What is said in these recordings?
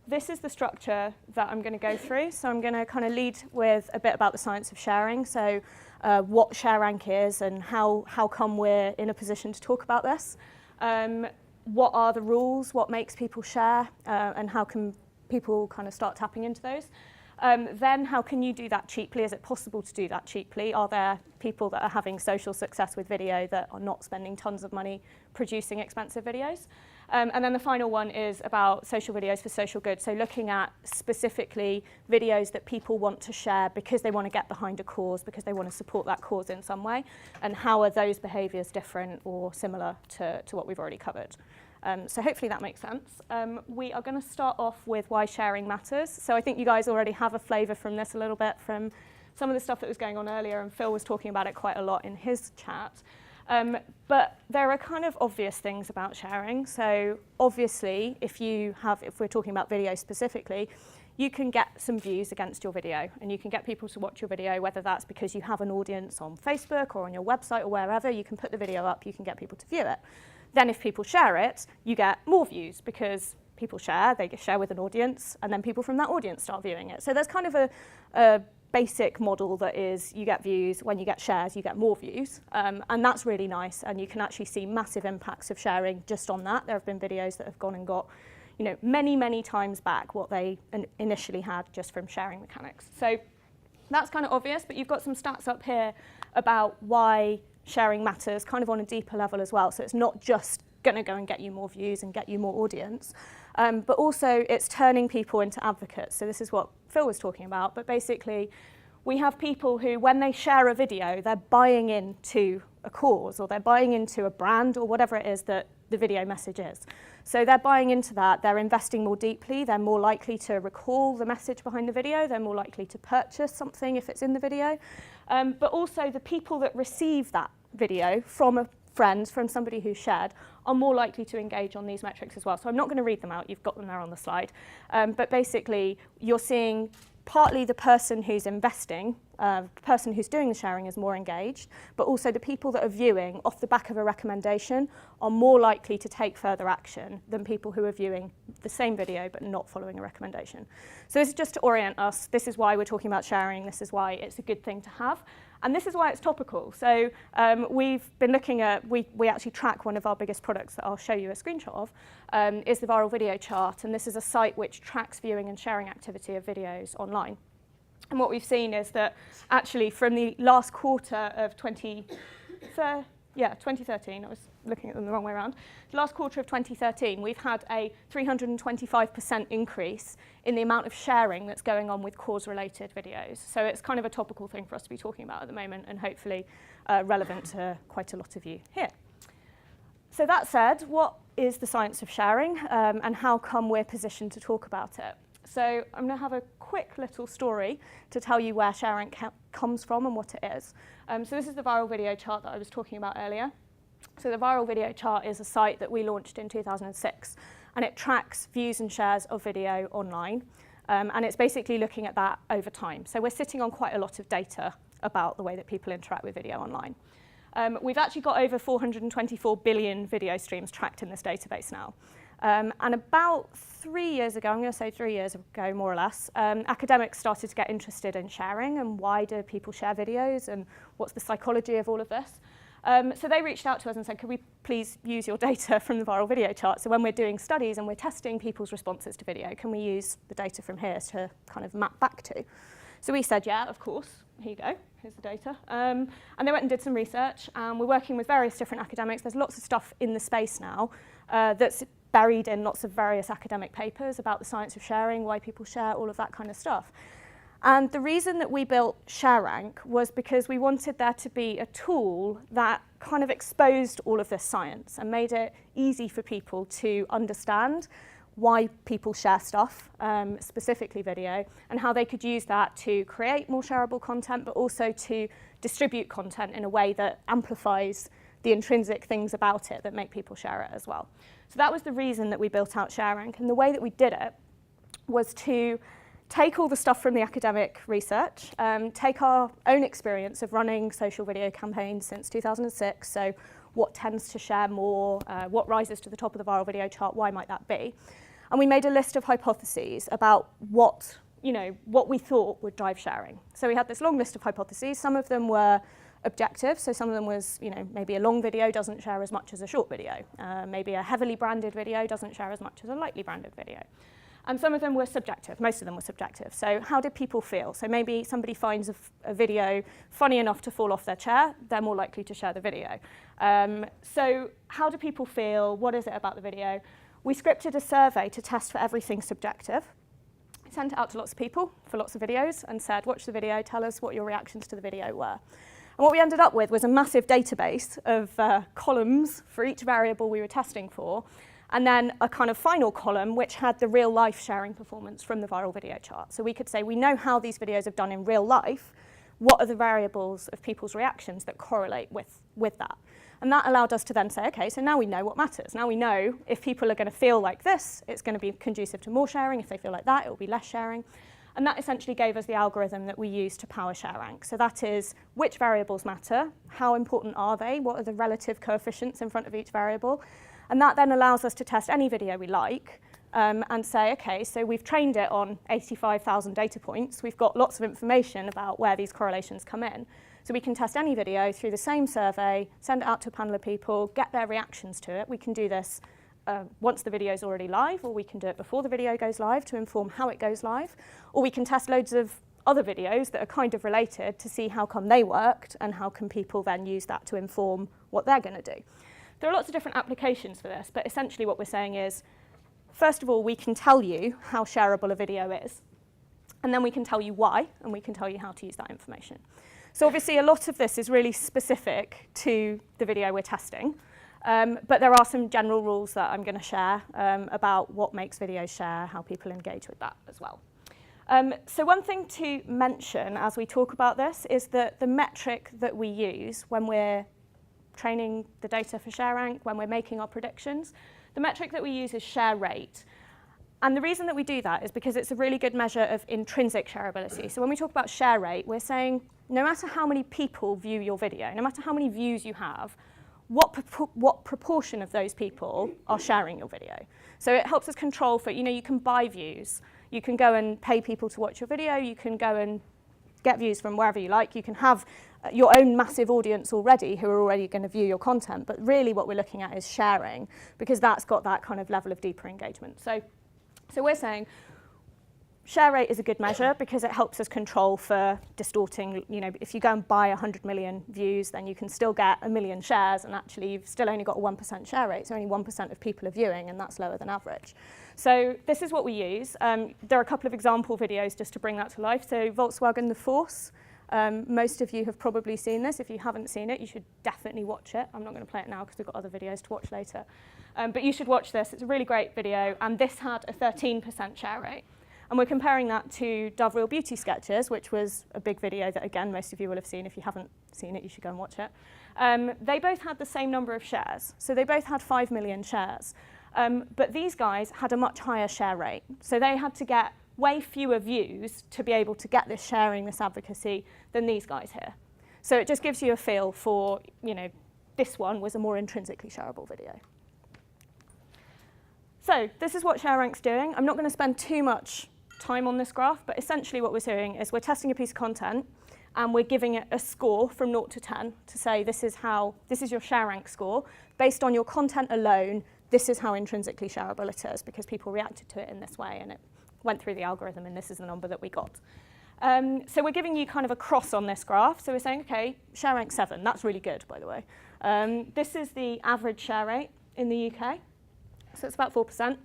this is the structure that I'm going to go through. So I'm going to kind of lead with a bit about the science of sharing. So what ShareRank is and how come we're in a position to talk about this. What are the rules, what makes people share, and how can people kind of start tapping into those. Then how can you do that cheaply? Is it possible to do that cheaply? Are there people that are having social success with video that are not spending tons of money producing expensive videos? And then the final one is about social videos for social good. So looking at specifically videos that people want to share because they want to get behind a cause, because they want to support that cause in some way, and how are those behaviours different or similar to what we've already covered. So hopefully that makes sense. We are going to start off with why sharing matters. So I think you guys already have a flavour from this a little bit from some of the stuff that was going on earlier, and Phil was talking about it quite a lot in his chat. But there are kind of obvious things about sharing. So obviously, if we're talking about video specifically, you can get some views against your video, and you can get people to watch your video, whether that's because you have an audience on Facebook or on your website or wherever. You can put the video up, you can get people to view it. Then if people share it, you get more views because people share, they share with an audience, and then people from that audience start viewing it. So there's kind of a basic model that is you get views, when you get shares, you get more views. And that's really nice, and you can actually see massive impacts of sharing just on that. There have been videos that have gone and got many, many times back what they initially had just from sharing mechanics. So that's kind of obvious, but you've got some stats up here about why sharing matters kind of on a deeper level as well. So it's not just going to go and get you more views and get you more audience, but also it's turning people into advocates. So this is what Phil was talking about, but basically we have people who, when they share a video, they're buying into a cause or they're buying into a brand or whatever it is that the video message is. So they're buying into that, they're investing more deeply, they're more likely to recall the message behind the video, they're more likely to purchase something if it's in the video. But also the people that receive that video from a friend, from somebody who shared, are more likely to engage on these metrics as well. So I'm not going to read them out, you've got them there on the slide. But basically, you're seeing partly the person who's investing, the person who's doing the sharing is more engaged, but also the people that are viewing off the back of a recommendation are more likely to take further action than people who are viewing the same video but not following a recommendation. So this is just to orient us. This is why we're talking about sharing. This is why it's a good thing to have. And this is why it's topical. So we've been looking at, we actually track one of our biggest products that I'll show you a screenshot of, is the viral video chart. And this is a site which tracks viewing and sharing activity of videos online. And what we've seen is that actually from the last quarter of 2013, I was looking at them the wrong way around. The last quarter of 2013, we've had a 325% increase in the amount of sharing that's going on with cause-related videos. So it's kind of a topical thing for us to be talking about at the moment, and hopefully relevant to quite a lot of you here. So that said, what is the science of sharing, and how come we're positioned to talk about it? So I'm going to have a quick little story to tell you where ShareRank comes from and what it is. So this is the viral video chart that I was talking about earlier. So the viral video chart is a site that we launched in 2006, and it tracks views and shares of video online. And it's basically looking at that over time. So we're sitting on quite a lot of data about the way that people interact with video online. We've actually got over 424 billion video streams tracked in this database now. And about 3 years ago, I'm going to say 3 years ago more or less, academics started to get interested in sharing and why do people share videos and what's the psychology of all of this. So they reached out to us and said, could we please use your data from the viral video chart? So when we're doing studies and we're testing people's responses to video, can we use the data from here to kind of map back to? So we said, yeah, of course. Here you go. Here's the data. And they went and did some research. We're working with various different academics. There's lots of stuff in the space now that's buried in lots of various academic papers about the science of sharing, why people share, all of that kind of stuff. And the reason that we built ShareRank was because we wanted there to be a tool that kind of exposed all of this science and made it easy for people to understand why people share stuff, specifically video, and how they could use that to create more shareable content, but also to distribute content in a way that amplifies the intrinsic things about it that make people share it as well. So that was the reason that we built out ShareRank, and the way that we did it was to take all the stuff from the academic research, take our own experience of running social video campaigns since 2006, so what tends to share more, what rises to the top of the viral video chart, why might that be, and we made a list of hypotheses about what we thought would drive sharing. So we had this long list of hypotheses. Some of them were objective, so some of them was, maybe a long video doesn't share as much as a short video. Maybe a heavily branded video doesn't share as much as a lightly branded video. And some of them were subjective. Most of them were subjective. So how did people feel? So maybe somebody finds a video funny enough to fall off their chair, they're more likely to share the video. So how do people feel? What is it about the video? We scripted a survey to test for everything subjective. Sent it out to lots of people for lots of videos and said, watch the video, tell us what your reactions to the video were. And what we ended up with was a massive database of columns for each variable we were testing for, and then a kind of final column which had the real life sharing performance from the viral video chart. So we could say, we know how these videos have done in real life. What are the variables of people's reactions that correlate with that? And that allowed us to then say, okay, so now we know what matters. Now we know if people are going to feel like this, it's going to be conducive to more sharing. If they feel like that, it will be less sharing. And that essentially gave us the algorithm that we use to power ShareRank. So that is which variables matter, how important are they, what are the relative coefficients in front of each variable. And that then allows us to test any video we like and say, okay, so we've trained it on 85,000 data points. We've got lots of information about where these correlations come in. So we can test any video through the same survey, send it out to a panel of people, get their reactions to it. We can do this once the video is already live, or we can do it before the video goes live to inform how it goes live, or we can test loads of other videos that are kind of related to see how come they worked and how can people then use that to inform what they're going to do. There are lots of different applications for this, but essentially what we're saying is, first of all, we can tell you how shareable a video is, and then we can tell you why, and we can tell you how to use that information. So obviously a lot of this is really specific to the video we're testing, but there are some general rules that I'm going to share about what makes videos share, how people engage with that as well. So one thing to mention as we talk about this is that the metric that we use when we're training the data for ShareRank, when we're making our predictions, the metric that we use is share rate. And the reason that we do that is because it's a really good measure of intrinsic shareability. So when we talk about share rate, we're saying no matter how many people view your video, no matter how many views you have, what proportion of those people are sharing your video. So it helps us control for, you can buy views. You can go and pay people to watch your video. You can go and get views from wherever you like. You can have your own massive audience already who are already going to view your content. But really what we're looking at is sharing, because that's got that kind of level of deeper engagement. So we're saying share rate is a good measure because it helps us control for distorting. If you go and buy 100 million views, then you can still get 1 million shares, and actually you've still only got a 1% share rate, so only 1% of people are viewing, and that's lower than average. So this is what we use. There are a couple of example videos just to bring that to life. So Volkswagen The Force. Most of you have probably seen this. If you haven't seen it, you should definitely watch it. I'm not going to play it now because we've got other videos to watch later. But you should watch this. It's a really great video, and this had a 13% share rate. And we're comparing that to Dove Real Beauty Sketches, which was a big video that, again, most of you will have seen. If you haven't seen it, you should go and watch it. They both had the same number of shares. So they both had 5 million shares. But these guys had a much higher share rate. So they had to get way fewer views to be able to get this sharing, this advocacy, than these guys here. So it just gives you a feel for, this one was a more intrinsically shareable video. So this is what ShareRank's doing. I'm not going to spend too much time on this graph, but essentially what we're doing is we're testing a piece of content and we're giving it a score from 0 to 10 to say this is your ShareRank score. Based on your content alone, this is how intrinsically shareable it is because people reacted to it in this way and it went through the algorithm and this is the number that we got. So we're giving you kind of a cross on this graph. So we're saying, okay, ShareRank 7, that's really good, by the way. This is the average share rate in the UK. So it's about 4%.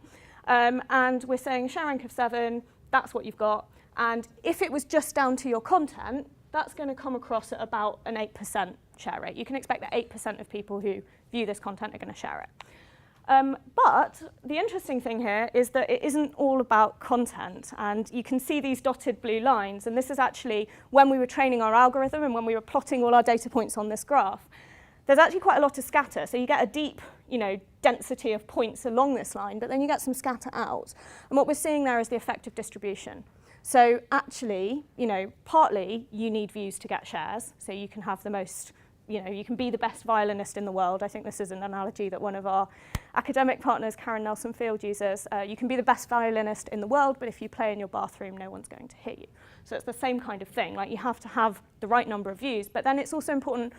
And we're saying ShareRank of 7, that's what you've got. And if it was just down to your content, that's going to come across at about an 8% share rate. You can expect that 8% of people who view this content are going to share it. But the interesting thing here is that it isn't all about content. And you can see these dotted blue lines. And this is actually when we were training our algorithm and when we were plotting all our data points on this graph. There's actually quite a lot of scatter. So you get a deep, density of points along this line, but then you get some scatter out. And what we're seeing there is the effective distribution. So actually, partly you need views to get shares. So you can have the most, you can be the best violinist in the world. I think this is an analogy that one of our academic partners, Karen Nelson Field, uses. You can be the best violinist in the world, but if you play in your bathroom, no one's going to hear you. So it's the same kind of thing. Like, you have to have the right number of views, but then it's also important,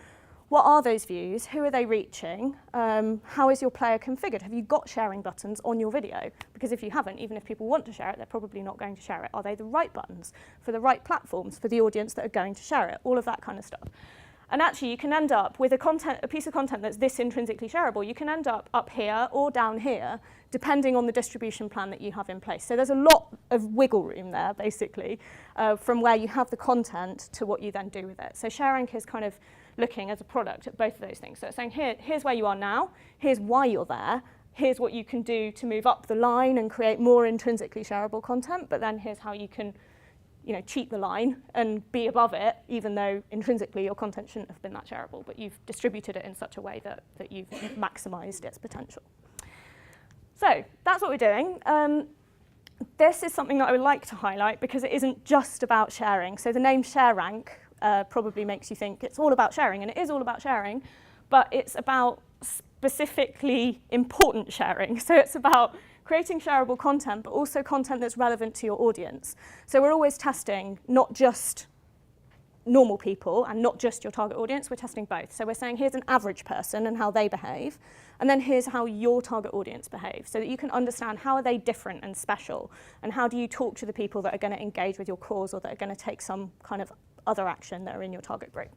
what are those views? Who are they reaching? How is your player configured? Have you got sharing buttons on your video? Because if you haven't, even if people want to share it, they're probably not going to share it. Are they the right buttons for the right platforms for the audience that are going to share it? All of that kind of stuff. And actually, you can end up with a piece of content that's this intrinsically shareable. You can end up here or down here, depending on the distribution plan that you have in place. So there's a lot of wiggle room there, basically, from where you have the content to what you then do with it. So ShareRank is kind of looking as a product at both of those things. So it's saying, here's where you are now, here's why you're there, here's what you can do to move up the line and create more intrinsically shareable content, but then here's how you can cheat the line and be above it, even though intrinsically your content shouldn't have been that shareable, but you've distributed it in such a way that you've maximised its potential. So that's what we're doing. This is something that I would like to highlight because it isn't just about sharing. So the name ShareRank probably makes you think it's all about sharing, and it is all about sharing, but it's about specifically important sharing. So it's about creating shareable content, but also content that's relevant to your audience. So we're always testing not just normal people and not just your target audience, we're testing both. So we're saying, here's an average person and how they behave, and then here's how your target audience behaves, so that you can understand how are they different and special, and how do you talk to the people that are going to engage with your cause or that are going to take some kind of other action that are in your target group.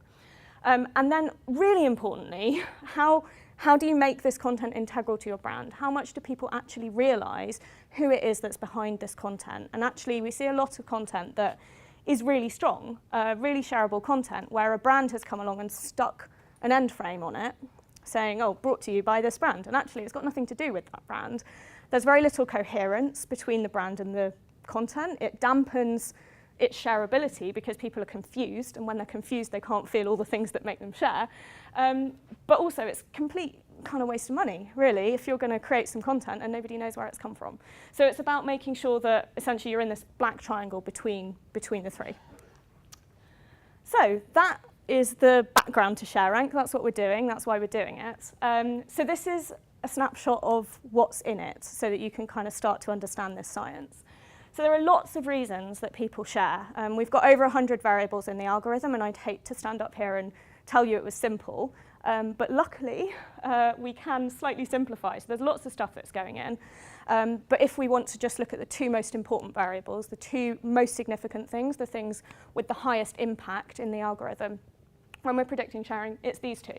And then really importantly, how do you make this content integral to your brand? How much do people actually realise who it is that's behind this content? And actually, we see a lot of content that is really strong, really shareable content, where a brand has come along and stuck an end frame on it, saying, oh, brought to you by this brand. And actually, it's got nothing to do with that brand. There's very little coherence between the brand and the content. It dampens its shareability because people are confused, and when they're confused, they can't feel all the things that make them share. But also, it's complete kind of waste of money, really, if you're going to create some content and nobody knows where it's come from. So it's about making sure that essentially you're in this black triangle between the three. So that is the background to ShareRank. That's what we're doing. That's why we're doing it. So this is a snapshot of what's in it, so that you can kind of start to understand this science. So there are lots of reasons that people share. We've got over 100 variables in the algorithm, and I'd hate to stand up here and tell you it was simple. But luckily, we can slightly simplify. So there's lots of stuff that's going in. But if we want to just look at the two most important variables, the two most significant things, the things with the highest impact in the algorithm, when we're predicting sharing, it's these two.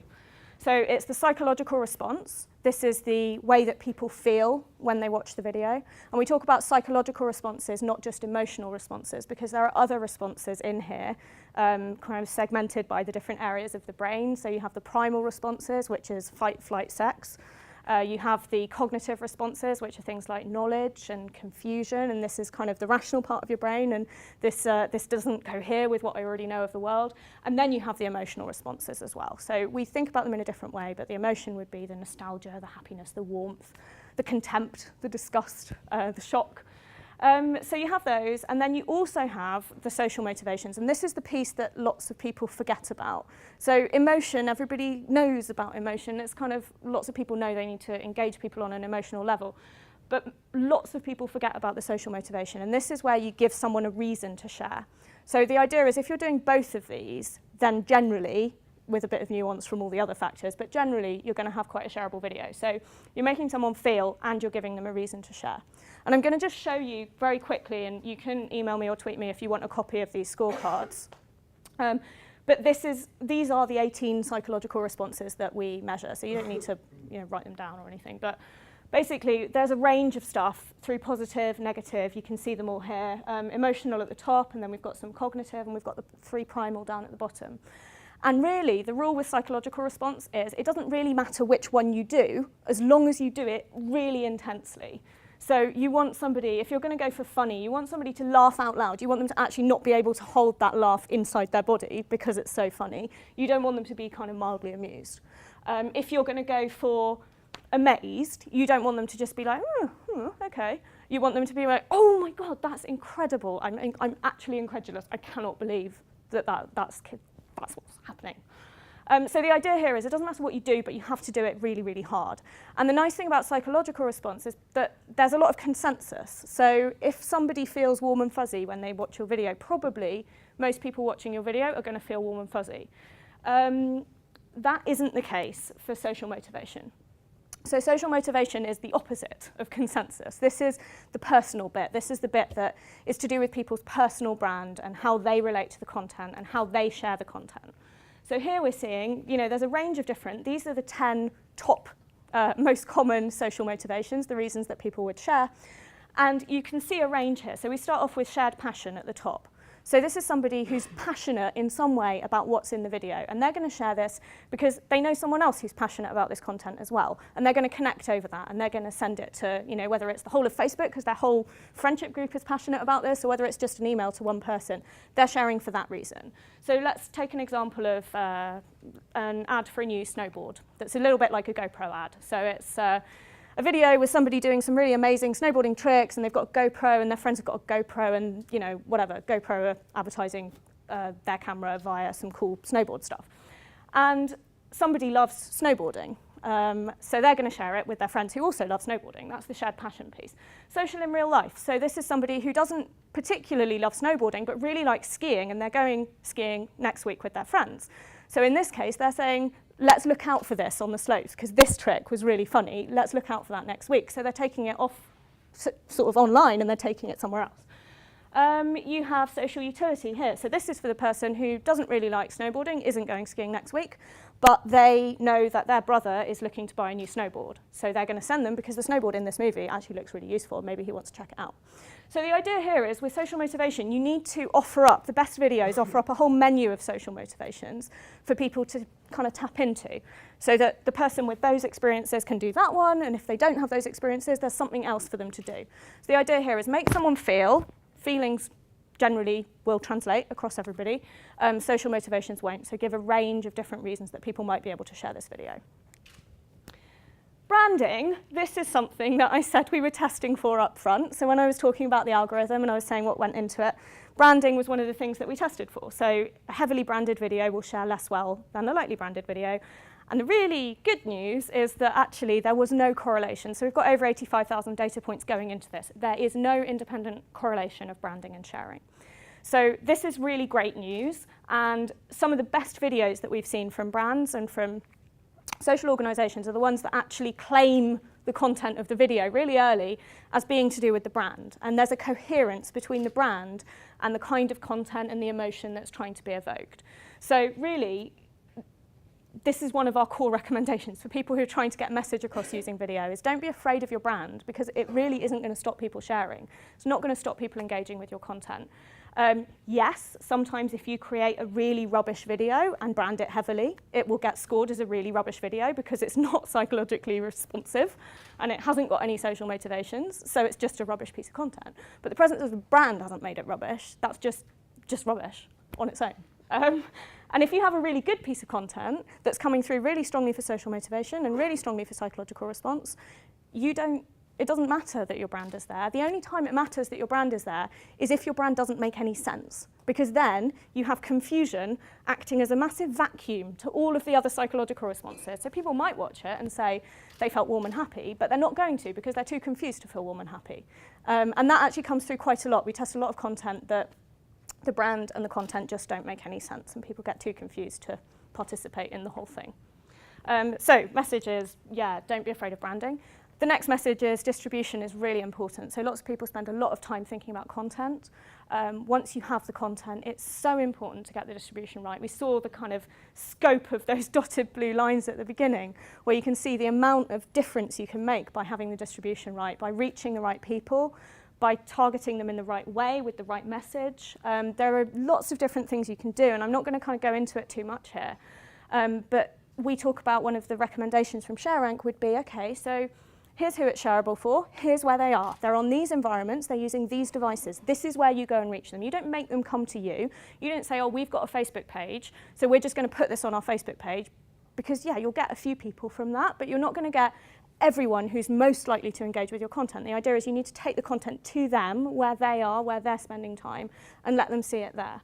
So it's the psychological response. This is the way that people feel when they watch the video. And we talk about psychological responses, not just emotional responses, because there are other responses in here, kind of segmented by the different areas of the brain. So you have the primal responses, which is fight, flight, sex. You have the cognitive responses, which are things like knowledge and confusion, and this is kind of the rational part of your brain, and this doesn't cohere with what I already know of the world. And then you have the emotional responses as well. So we think about them in a different way, but the emotion would be the nostalgia, the happiness, the warmth, the contempt, the disgust, the shock. So you have those, and then you also have the social motivations, and this is the piece that lots of people forget about. So emotion, everybody knows about emotion. It's kind of, lots of people know they need to engage people on an emotional level, but lots of people forget about the social motivation, and this is where you give someone a reason to share. So the idea is if you're doing both of these, then generally, with a bit of nuance from all the other factors, but generally you're going to have quite a shareable video. So you're making someone feel and you're giving them a reason to share. And I'm going to just show you very quickly, and you can email me or tweet me if you want a copy of these scorecards. But these are the 18 psychological responses that we measure, so you don't need to write them down or anything. But basically, there's a range of stuff through positive, negative. You can see them all here. Emotional at the top, and then we've got some cognitive, and we've got the 3 primal down at the bottom. And really, the rule with psychological response is it doesn't really matter which one you do, as long as you do it really intensely. So you want somebody, if you're going to go for funny, you want somebody to laugh out loud. You want them to actually not be able to hold that laugh inside their body because it's so funny. You don't want them to be kind of mildly amused. If you're going to go for amazed, you don't want them to just be like, okay. You want them to be like, oh my God, that's incredible. I'm actually incredulous. I cannot believe that's what's happening. So the idea here is it doesn't matter what you do, but you have to do it really, really hard. And the nice thing about psychological response is that there's a lot of consensus. So if somebody feels warm and fuzzy when they watch your video, probably most people watching your video are going to feel warm and fuzzy. That isn't the case for social motivation. So social motivation is the opposite of consensus. This is the personal bit. This is the bit that is to do with people's personal brand and how they relate to the content and how they share the content. So here we're seeing, there's a range of different, these are the 10 top most common social motivations, the reasons that people would share. And you can see a range here. So we start off with shared passion at the top. So this is somebody who's passionate in some way about what's in the video, and they're going to share this because they know someone else who's passionate about this content as well, and they're going to connect over that, and they're going to send it to, whether it's the whole of Facebook because their whole friendship group is passionate about this, or whether it's just an email to one person, they're sharing for that reason. So let's take an example of an ad for a new snowboard that's a little bit like a GoPro ad. So it's a video with somebody doing some really amazing snowboarding tricks, and they've got a GoPro, and their friends have got a GoPro, and whatever, GoPro are advertising their camera via some cool snowboard stuff. And somebody loves snowboarding, so they're going to share it with their friends who also love snowboarding. That's the shared passion piece. Social in real life. So this is somebody who doesn't particularly love snowboarding, but really likes skiing, and they're going skiing next week with their friends. So in this case, they're saying, let's look out for this on the slopes, because this trick was really funny. Let's look out for that next week. So they're taking it off sort of online, and they're taking it somewhere else. You have social utility here. So this is for the person who doesn't really like snowboarding, isn't going skiing next week, but they know that their brother is looking to buy a new snowboard. So they're going to send them because the snowboard in this movie actually looks really useful. Maybe he wants to check it out. So the idea here is with social motivation, you need to offer up, the best videos offer up a whole menu of social motivations for people to kind of tap into, so that the person with those experiences can do that one, and if they don't have those experiences, there's something else for them to do. So the idea here is make someone feel. Feelings generally will translate across everybody. Social motivations won't, so give a range of different reasons that people might be able to share this video. Branding, this is something that I said we were testing for up front. So when I was talking about the algorithm and I was saying what went into it, branding was one of the things that we tested for. So a heavily branded video will share less well than a lightly branded video. And the really good news is that actually there was no correlation. So we've got over 85,000 data points going into this. There is no independent correlation of branding and sharing. So this is really great news. And some of the best videos that we've seen from brands and from social organisations are the ones that actually claim the content of the video really early as being to do with the brand. And there's a coherence between the brand and the kind of content and the emotion that's trying to be evoked. So really, this is one of our core recommendations for people who are trying to get a message across using video, is don't be afraid of your brand, because it really isn't going to stop people sharing. It's not going to stop people engaging with your content. Yes, sometimes if you create a really rubbish video and brand it heavily, it will get scored as a really rubbish video because it's not psychologically responsive and it hasn't got any social motivations, so it's just a rubbish piece of content. But the presence of the brand hasn't made it rubbish. That's just rubbish on its own. And if you have a really good piece of content that's coming through really strongly for social motivation and really strongly for psychological response, it doesn't matter that your brand is there. The only time it matters that your brand is there is if your brand doesn't make any sense, because then you have confusion acting as a massive vacuum to all of the other psychological responses. So people might watch it and say they felt warm and happy, but they're not going to because they're too confused to feel warm and happy. And that actually comes through quite a lot. We test a lot of content that the brand and the content just don't make any sense, and people get too confused to participate in the whole thing. So message is, yeah, don't be afraid of branding. The next message is distribution is really important. So lots of people spend a lot of time thinking about content. Once you have the content, it's so important to get the distribution right. We saw the kind of scope of those dotted blue lines at the beginning, where you can see the amount of difference you can make by having the distribution right, by reaching the right people, by targeting them in the right way with the right message. There are lots of different things you can do, and I'm not going to kind of go into it too much here. But we talk about one of the recommendations from ShareRank would be, okay, so here's who it's shareable for, here's where they are. They're on these environments, they're using these devices. This is where you go and reach them. You don't make them come to you. You don't say, oh, we've got a Facebook page, so we're just going to put this on our Facebook page. Because, yeah, you'll get a few people from that, but you're not going to get everyone who's most likely to engage with your content. The idea is you need to take the content to them, where they are, where they're spending time, and let them see it there.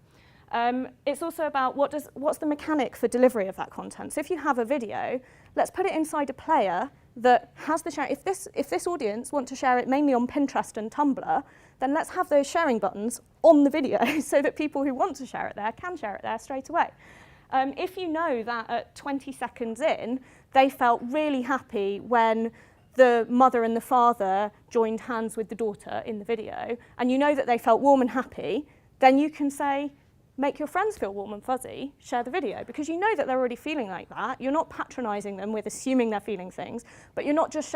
It's also about what's the mechanic for delivery of that content. So if you have a video, let's put it inside a player that has the share. If this audience want to share it mainly on Pinterest and Tumblr, then let's have those sharing buttons on the video so that people who want to share it there can share it there straight away. If you know that at 20 seconds in, they felt really happy when the mother and the father joined hands with the daughter in the video, and you know that they felt warm and happy, then you can say, make your friends feel warm and fuzzy, share the video, because you know that they're already feeling like that. You're not patronizing them with assuming they're feeling things, but you're not just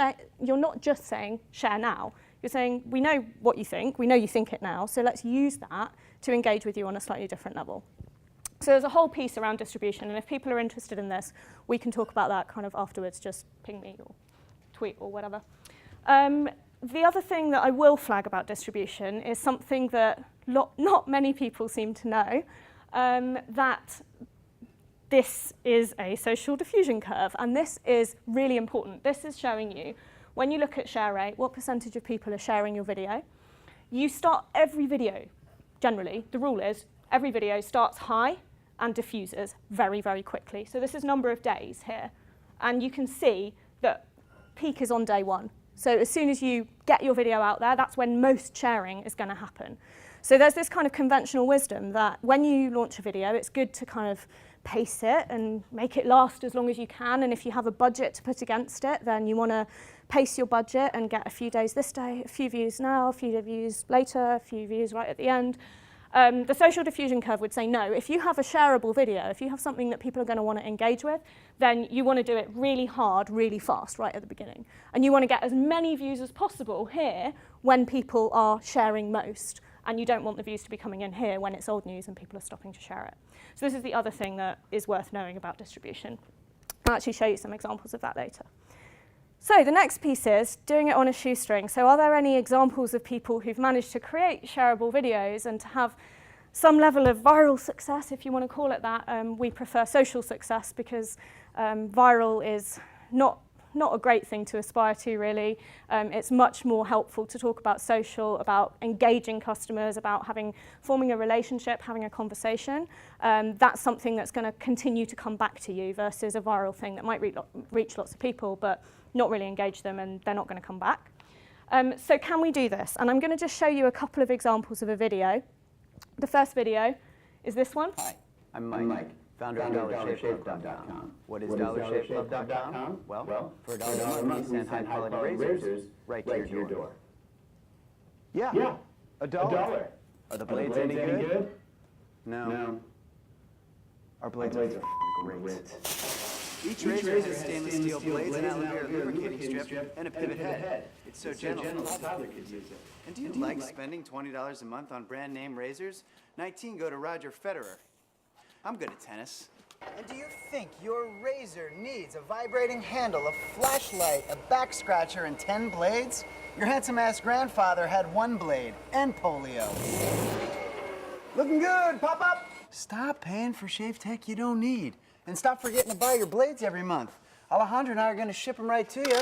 saying share now. You're saying, we know what you think, we know you think it now, so let's use that to engage with you on a slightly different level. So there's a whole piece around distribution, and if people are interested in this, we can talk about that kind of afterwards. Just ping me or tweet or whatever. The other thing that I will flag about distribution is something that not many people seem to know, that this is a social diffusion curve, and this is really important. This is showing you, when you look at share rate, what percentage of people are sharing your video. You start every video, generally, the rule is, every video starts high and diffuses very, very quickly. So this is number of days here, and you can see that peak is on day 1. So as soon as you get your video out there, that's when most sharing is going to happen. So there's this kind of conventional wisdom that when you launch a video, it's good to kind of pace it and make it last as long as you can. And if you have a budget to put against it, then you want to pace your budget and get a few days this day, a few views now, a few views later, a few views right at the end. The social diffusion curve would say no. If you have a shareable video, if you have something that people are going to want to engage with, then you want to do it really hard, really fast, right at the beginning. And you want to get as many views as possible here when people are sharing most. And you don't want the views to be coming in here when it's old news and people are stopping to share it. So this is the other thing that is worth knowing about distribution. I'll actually show you some examples of that later. So the next piece is doing it on a shoestring. So are there any examples of people who've managed to create shareable videos and to have some level of viral success, if you want to call it that? We prefer social success because viral is not a great thing to aspire to, really. It's much more helpful to talk about social, about engaging customers, about forming a relationship, having a conversation. That's something that's going to continue to come back to you versus a viral thing that might reach lots of people, but not really engage them, and they're not going to come back. So can we do this? And I'm going to just show you a couple of examples of a video. The first video is this one. Hi, I'm Mike. Founder of DollarShaveClub.com. What is DollarShaveClub.com? Well, for $1 a month, we send high-quality razors right to your door. Yeah, $1. Are the blades any good? No. Our blades are great. Each razor has stainless steel blades, an aloe vera lubricating strip, and a pivot head. It's so gentle, a toddler could use it. And do you like spending $20 a month on brand name razors? 19 go to Roger Federer. I'm good at tennis. And do you think your razor needs a vibrating handle, a flashlight, a back scratcher, and 10 blades? Your handsome-ass grandfather had 1 blade and polio. Looking good, pop up! Stop paying for shave tech you don't need. And stop forgetting to buy your blades every month. Alejandro and I are going to ship them right to you.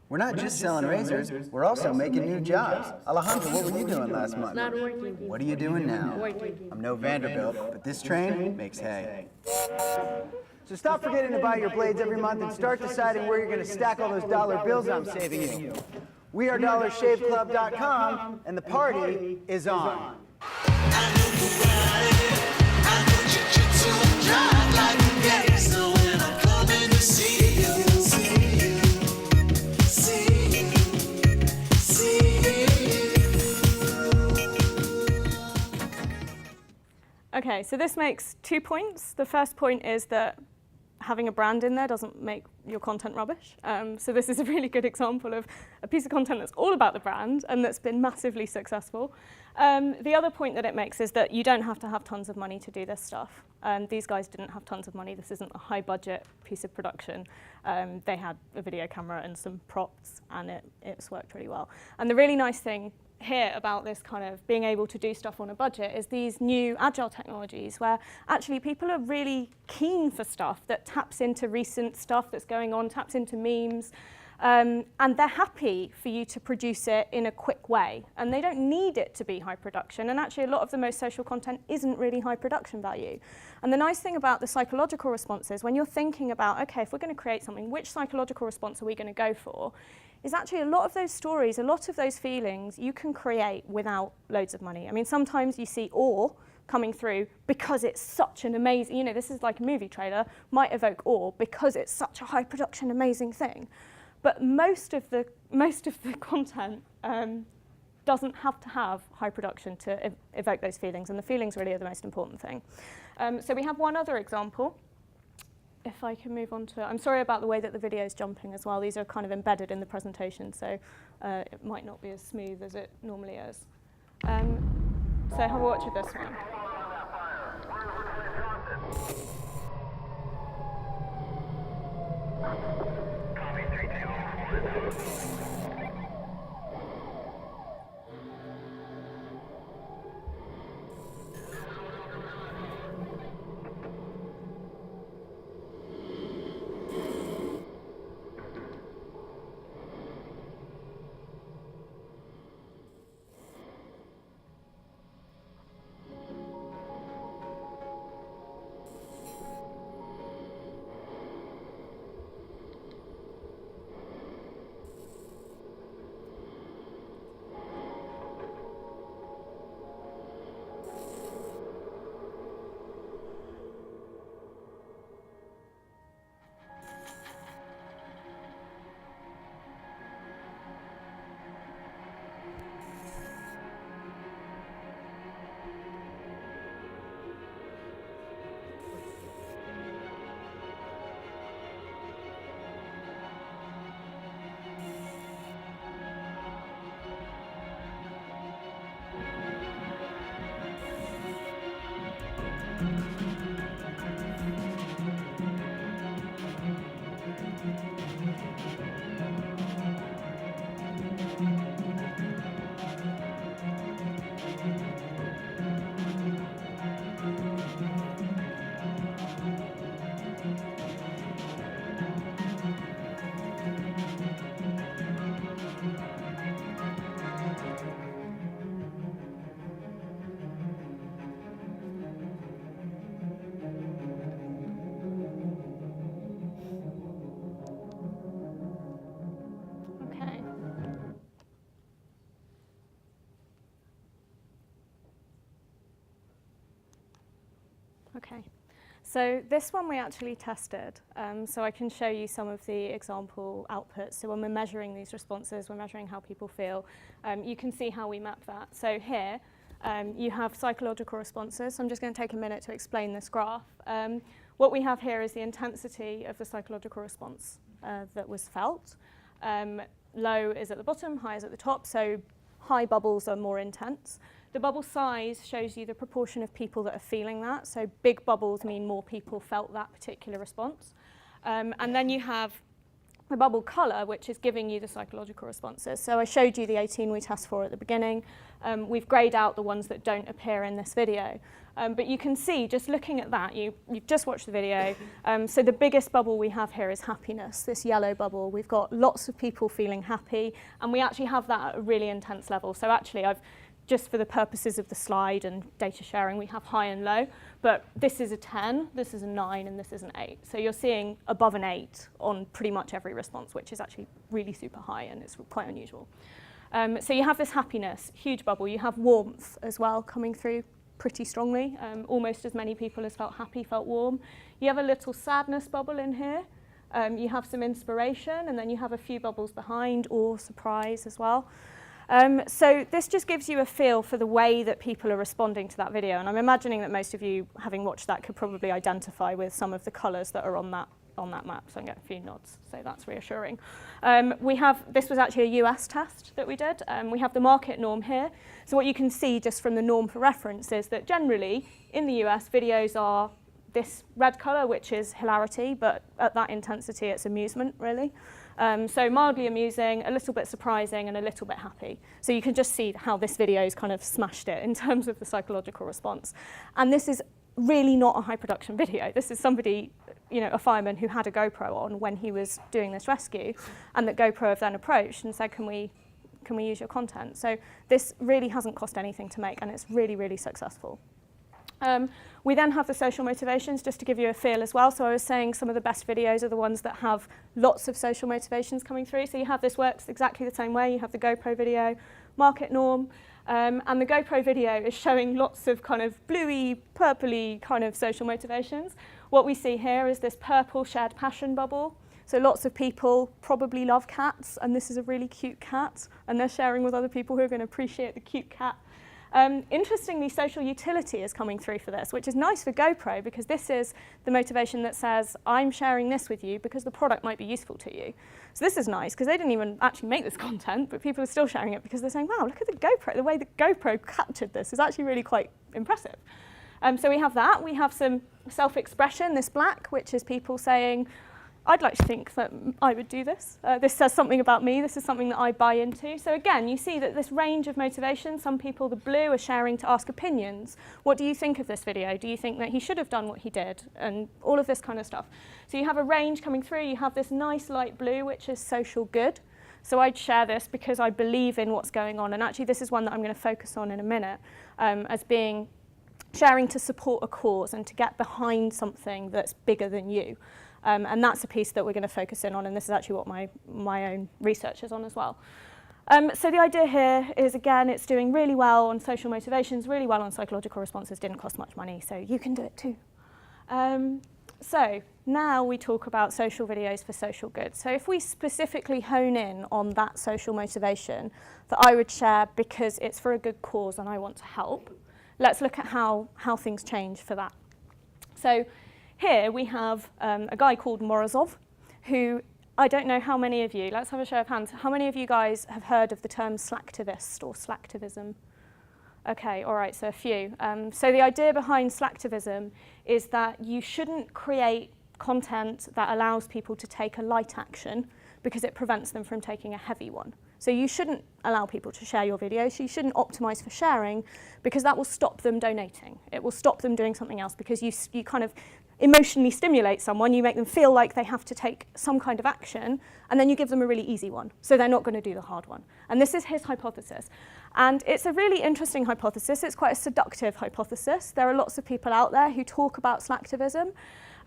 We're not just selling razors, we're also making new jobs. Alejandro, what were you doing last month? Not working. What are you doing now? Working. I'm no Vanderbilt, but this train makes hay. So stop forgetting to buy your blades every month and start deciding where you're going to stack all those dollar bills I'm saving you. We are DollarShaveClub.com, and the party is on. Okay, so this makes 2 points. The first point is that having a brand in there doesn't make your content rubbish. So this is a really good example of a piece of content that's all about the brand and that's been massively successful. The other point that it makes is that you don't have to have tons of money to do this stuff. These guys didn't have tons of money. This isn't a high-budget piece of production. They had a video camera and some props, and it's worked really well. And the really nice thing here about this kind of being able to do stuff on a budget is these new agile technologies where actually people are really keen for stuff that taps into recent stuff that's going on, taps into memes, And they're happy for you to produce it in a quick way. And they don't need it to be high production. And actually, a lot of the most social content isn't really high production value. And the nice thing about the psychological responses, when you're thinking about, okay, if we're going to create something, which psychological response are we going to go for, is actually a lot of those stories, a lot of those feelings you can create without loads of money. I mean, sometimes you see awe coming through because it's such an amazing, you know, this is like a movie trailer, might evoke awe because it's such a high production, amazing thing. But most of the content doesn't have to have high production to evoke those feelings, and the feelings really are the most important thing. So we have one other example. If I can move on to, I'm sorry about the way that the video is jumping as well. These are kind of embedded in the presentation, so it might not be as smooth as it normally is. So have a watch of this one. Okay, so this one we actually tested, so I can show you some of the example outputs. So when we're measuring these responses, we're measuring how people feel. You can see how we map that. So here, you have psychological responses. So I'm just going to take a minute to explain this graph. What we have here is the intensity of the psychological response that was felt. Low is at the bottom, high is at the top, so high bubbles are more intense. The bubble size shows you the proportion of people that are feeling that. So big bubbles mean more people felt that particular response. And then you have the bubble colour, which is giving you the psychological responses. So I showed you the 18 we test for at the beginning. We've greyed out the ones that don't appear in this video. But you can see, just looking at that, you've just watched the video. So the biggest bubble we have here is happiness, this yellow bubble. We've got lots of people feeling happy, and we actually have that at a really intense level. So actually, just for the purposes of the slide and data sharing, we have high and low, but this is a 10, this is a 9, and this is an 8. So you're seeing above an 8 on pretty much every response, which is actually really super high, and it's quite unusual. So you have this happiness, huge bubble. You have warmth as well coming through pretty strongly. Almost as many people as felt happy felt warm. You have a little sadness bubble in here. You have some inspiration, and then you have a few bubbles behind, or surprise as well. So this just gives you a feel for the way that people are responding to that video, and I'm imagining that most of you, having watched that, could probably identify with some of the colours that are on that map, so I'm getting a few nods, so that's reassuring. This was actually a US test that we did. We have the market norm here, so what you can see just from the norm for reference is that generally in the US videos are this red colour, which is hilarity, but at that intensity it's amusement really. So mildly amusing, a little bit surprising, and a little bit happy. So you can just see how this video's kind of smashed it in terms of the psychological response. And this is really not a high production video. This is somebody, a fireman who had a GoPro on when he was doing this rescue, and that GoPro have then approached and said, can we use your content? So this really hasn't cost anything to make, and it's really, really successful. We then have the social motivations, just to give you a feel as well. So I was saying some of the best videos are the ones that have lots of social motivations coming through. So you have this works exactly the same way. You have the GoPro video, market norm, and the GoPro video is showing lots of kind of bluey, purpley kind of social motivations. What we see here is this purple shared passion bubble. So lots of people probably love cats, and this is a really cute cat, and they're sharing with other people who are going to appreciate the cute cat. Interestingly, social utility is coming through for this, which is nice for GoPro, because this is the motivation that says, I'm sharing this with you because the product might be useful to you. So this is nice, because they didn't even actually make this content, but people are still sharing it because they're saying, wow, look at the GoPro. The way the GoPro captured this is actually really quite impressive. So we have that. We have some self-expression, this black, which is people saying, I'd like to think that I would do this. This says something about me. This is something that I buy into. So again, you see that this range of motivation, some people, the blue, are sharing to ask opinions. What do you think of this video? Do you think that he should have done what he did? And all of this kind of stuff. So you have a range coming through. You have this nice light blue, which is social good. So I'd share this because I believe in what's going on. And actually, this is one that I'm going to focus on in a minute as being sharing to support a cause and to get behind something that's bigger than you. And that's a piece that we're going to focus in on, and this is actually what my own research is on as well. So the idea here is, again, it's doing really well on social motivations, really well on psychological responses, didn't cost much money, so you can do it too. So now we talk about social videos for social good. So if we specifically hone in on that social motivation that I would share because it's for a good cause and I want to help, let's look at how things change for that. So here we have a guy called Morozov, who I don't know how many of you, let's have a show of hands, how many of you guys have heard of the term slacktivist or slacktivism? Okay, all right, so a few. So the idea behind slacktivism is that you shouldn't create content that allows people to take a light action because it prevents them from taking a heavy one. So you shouldn't allow people to share your videos. You shouldn't optimize for sharing because that will stop them donating. It will stop them doing something else because you kind of emotionally stimulate someone, you make them feel like they have to take some kind of action, and then you give them a really easy one. So they're not going to do the hard one. And this is his hypothesis. And it's a really interesting hypothesis. It's quite a seductive hypothesis. There are lots of people out there who talk about slacktivism.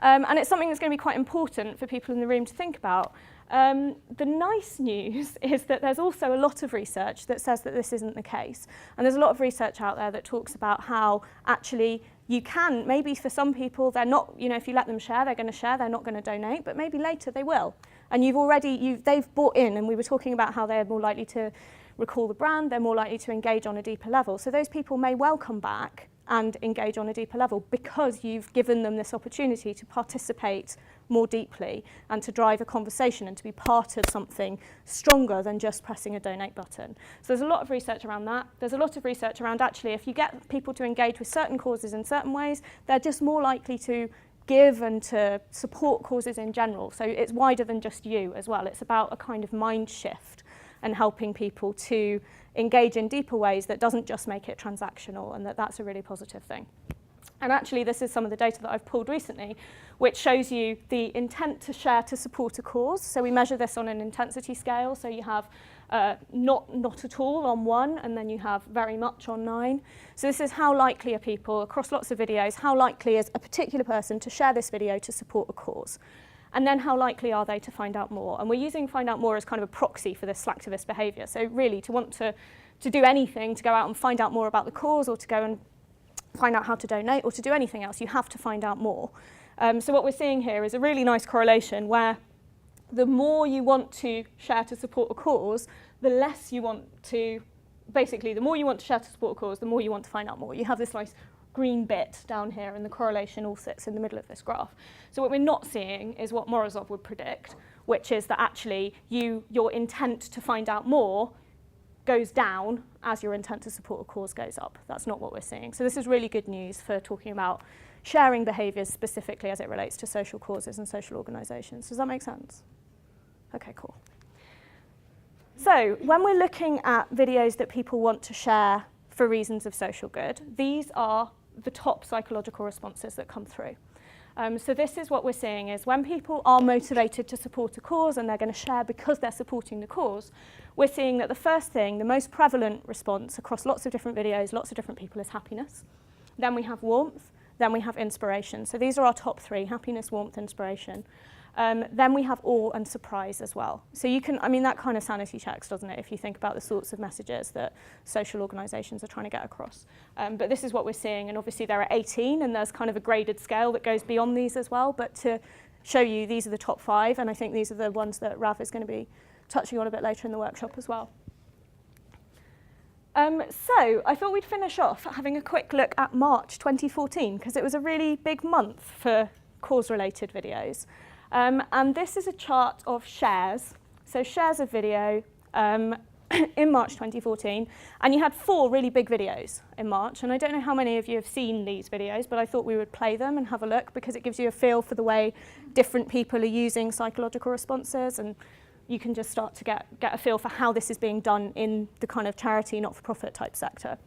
And it's something that's going to be quite important for people in the room to think about. The nice news is that there's also a lot of research that says that this isn't the case. And there's a lot of research out there that talks about how actually you can, maybe for some people, they're not, if you let them share, they're going to share, they're not going to donate, but maybe later they will. And they've bought in, and we were talking about how they're more likely to recall the brand, they're more likely to engage on a deeper level. So those people may well come back and engage on a deeper level because you've given them this opportunity to participate more deeply and to drive a conversation and to be part of something stronger than just pressing a donate button. So there's a lot of research around that. There's a lot of research around actually if you get people to engage with certain causes in certain ways, they're just more likely to give and to support causes in general. So it's wider than just you as well. It's about a kind of mind shift and helping people to engage in deeper ways that doesn't just make it transactional, and that's a really positive thing. And actually, this is some of the data that I've pulled recently, which shows you the intent to share to support a cause. So we measure this on an intensity scale. So you have not at all on 1, and then you have very much on 9. So this is how likely are people, across lots of videos, how likely is a particular person to share this video to support a cause? And then how likely are they to find out more? And we're using find out more as kind of a proxy for this slacktivist behaviour. So really, to want to do anything, to go out and find out more about the cause, or to go and find out how to donate, or to do anything else, you have to find out more. So what we're seeing here is a really nice correlation where the more you want to share to support a cause, the less you want to, basically, the more you want to share to support a cause, the more you want to find out more. You have this nice green bit down here, and the correlation all sits in the middle of this graph. So what we're not seeing is what Morozov would predict, which is that actually your intent to find out more goes down as your intent to support a cause goes up. That's not what we're seeing. So this is really good news for talking about sharing behaviours specifically as it relates to social causes and social organisations. Does that make sense? Okay, cool. So when we're looking at videos that people want to share for reasons of social good, these are the top psychological responses that come through. So this is what we're seeing is when people are motivated to support a cause and they're going to share because they're supporting the cause, we're seeing that the first thing, the most prevalent response across lots of different videos, lots of different people is happiness. Then we have warmth, then we have inspiration. So these are our top three, happiness, warmth, inspiration. Then we have awe and surprise as well. So you can, I mean, that kind of sanity checks, doesn't it, if you think about the sorts of messages that social organisations are trying to get across. But this is what we're seeing, and obviously there are 18, and there's kind of a graded scale that goes beyond these as well. But to show you, these are the top 5, and I think these are the ones that Rav is going to be touching on a bit later in the workshop as well. So I thought we'd finish off having a quick look at March 2014, because it was a really big month for cause-related videos. And this is a chart of shares. So shares of video in March 2014. And you had 4 really big videos in March. And I don't know how many of you have seen these videos, but I thought we would play them and have a look because it gives you a feel for the way different people are using psychological responses. And you can just start to get a feel for how this is being done in the kind of charity, not-for-profit type sector.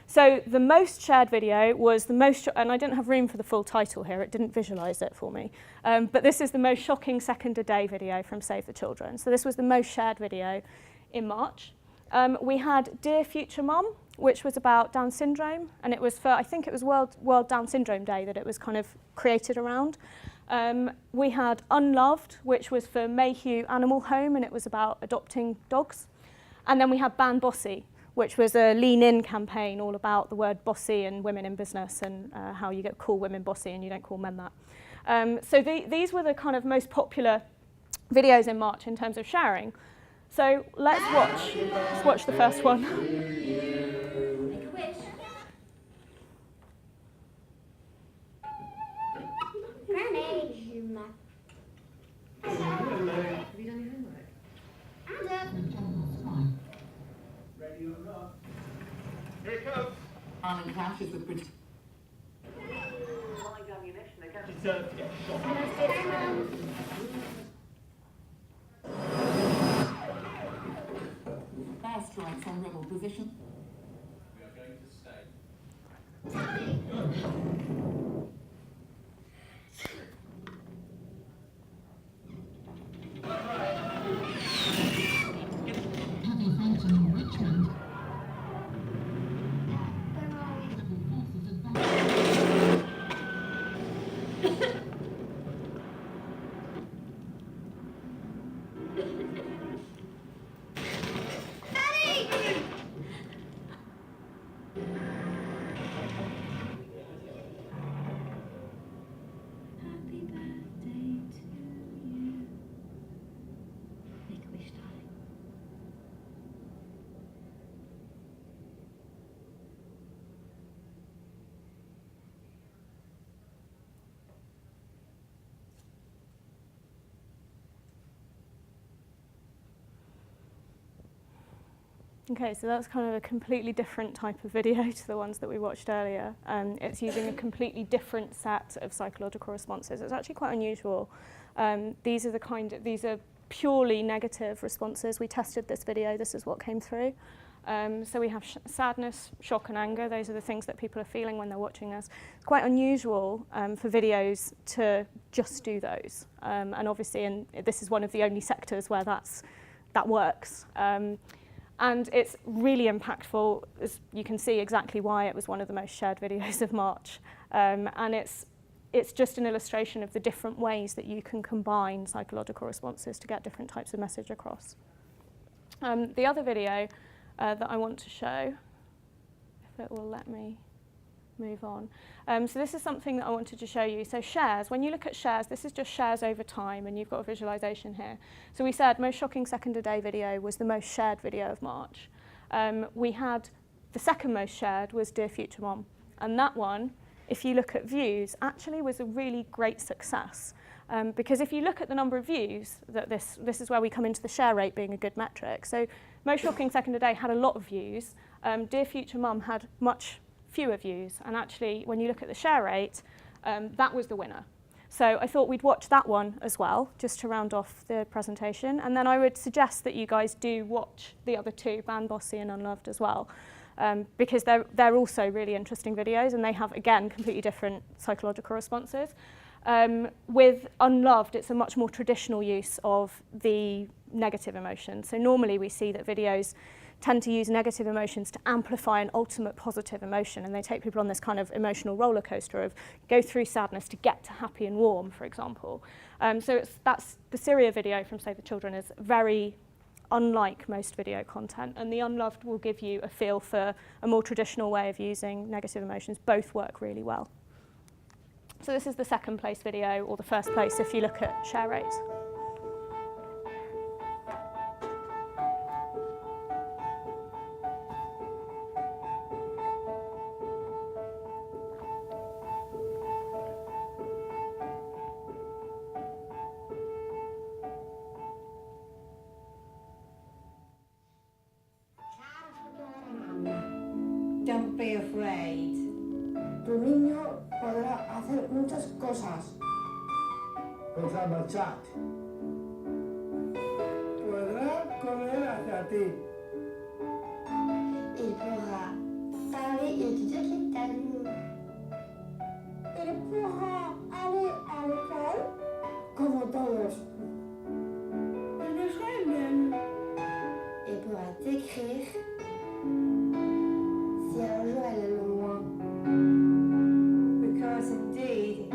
So the most shared video was the most, and I didn't have room for the full title here, it didn't visualise it for me, but this is the most shocking second a day video from Save the Children. So this was the most shared video in March. We had Dear Future Mum, which was about Down syndrome, and it was for, I think it was World Down Syndrome Day that it was kind of created around. We had Unloved, which was for Mayhew Animal Home, and it was about adopting dogs. And then we had Ban Bossy, which was a lean-in campaign all about the word bossy and women in business and how you call women bossy and you don't call men that. So these were the kind of most popular videos in March in terms of sharing. So let's watch the first one. Make a wish. Granny. Have you done your homework? I'm done. Ready or not? Here it comes. Arming clashes with British. Deserve to get shot. Airstrikes on rebel position. We are going to stay. Heavy fighting in Richmond. Happy birthday to you. Make a wish, darling. Okay, so that's kind of a completely different type of video to the ones that we watched earlier. It's using a completely different set of psychological responses. It's actually quite unusual. These are purely negative responses. We tested this video, this is what came through. So we have sadness, shock and anger. Those are the things that people are feeling when they're watching this. It's quite unusual for videos to just do those. And obviously, this is one of the only sectors where that works. And it's really impactful, as you can see exactly why it was one of the most shared videos of March. And it's just an illustration of the different ways that you can combine psychological responses to get different types of message across. The other video that I want to show, if it will let me move on. So this is something that I wanted to show you. So shares, when you look at shares, this is just shares over time, and you've got a visualization here. So we said most shocking second a day video was the most shared video of March. We had the second most shared was Dear Future Mom, and that one, if you look at views, actually was a really great success. Because if you look at the number of views, that this is where we come into the share rate being a good metric. So most shocking second a day had a lot of views. Dear Future Mum had much fewer views, and actually when you look at the share rate, that was the winner. So I thought we'd watch that one as well, just to round off the presentation, and then I would suggest that you guys do watch the other two, Ban Bossy and Unloved as well, because they're also really interesting videos, and they have, again, completely different psychological responses. With Unloved, it's a much more traditional use of the negative emotion. So normally we see that videos tend to use negative emotions to amplify an ultimate positive emotion, and they take people on this kind of emotional roller coaster of go through sadness to get to happy and warm, for example. So that's the Syria video from Save the Children is very unlike most video content, and the Unloved will give you a feel for a more traditional way of using negative emotions. Both work really well. So this is the second place video, or the first place if you look at share rate. Don't be afraid. Tu niño podrá hacer muchas cosas. Podrá marcharte. Podrá correr hacia ti. Il pourra parler et te dire qu'il t'aime. Il pourra aller à l'école como todos. Il le ferait même. Il pourra t'écrire si un jour elle est loin. Because indeed,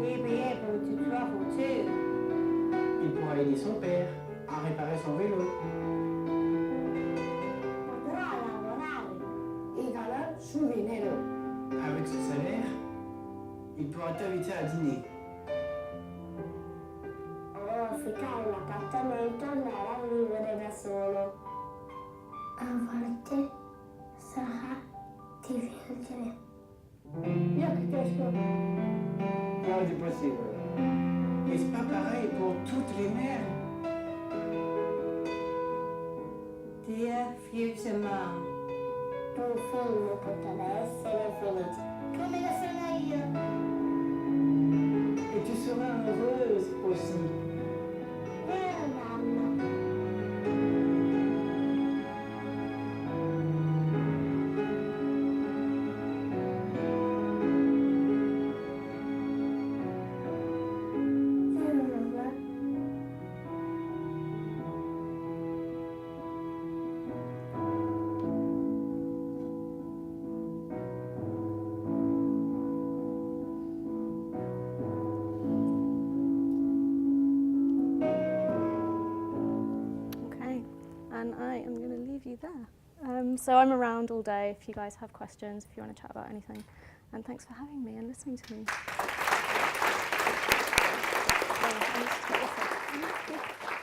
he'll be able to travel too. Il pourra aider son père à réparer son vélo. Podrá laborar y ganar su dinero. Avec ce salaire, il pourra t'inviter à dîner. O ficar in appartamento e andare a vivere da solo. A volte sarà difficile. Io capisco. Quasi possible. Et c'est pas pareil pour toutes les mères. Dear future mom, Tu figlio potrà essere felice. Come lo sono io. Et tu seras heureuse aussi. Vero, mamma? Vero, mamma? Okay, and I am going to leave you there. So I'm around all day if you guys have questions, if you want to chat about anything. And thanks for having me and listening to me. Oh, I need to take this off.